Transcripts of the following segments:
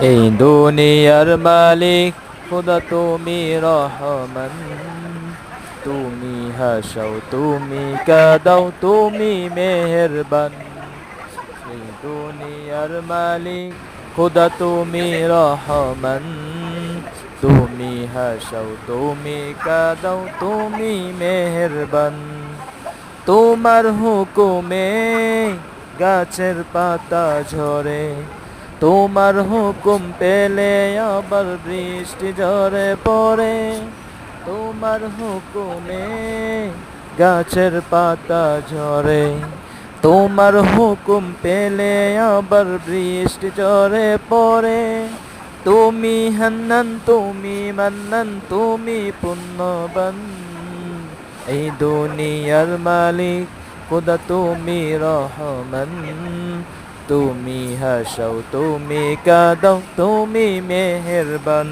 এই দুনিয়ার মালিক খোদা তুমি রহমান, তুমি হাসাও তুমি কাদাও তুমি মেহেরবান। এই দুনিয়ার মালিক খোদা তুমি রহমান, তুমি হাসাও তুমি কাদাও তুমি মেহেরবান। তোমার হুকুমে গাছের পাতা ঝরে, তোমার হুকুম পেলে আবার বৃষ্টি ঝরে পড়ে। তোমার হুকুমে গাছের পাতা ঝরে, তোমার হুকুম পেলে আবার বৃষ্টি ঝরে পড়ে। তুমি হান্নান তুমি মান্নান তুমি পুণ্যবান। এই দুনিয়ার মালিক খোদা তুমি রহমান, তুমি হাসাও তুমি কাদাও তুমি মেহেরবান।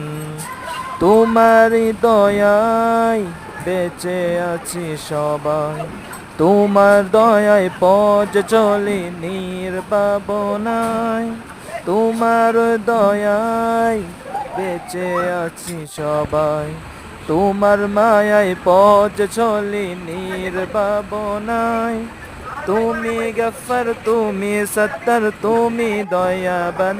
তোমারই দয়ায় বেঁচে আছি সবাই, তোমার দয়ায় পথ চলি নির্ভাবনায়। তোমার দয়ায় বেঁচে আছি সবাই, তোমার মায়ায় পথ চলি নির্ভাবনায়। তুমি গফফার তুমি সত্তর তুমি দয়াবান।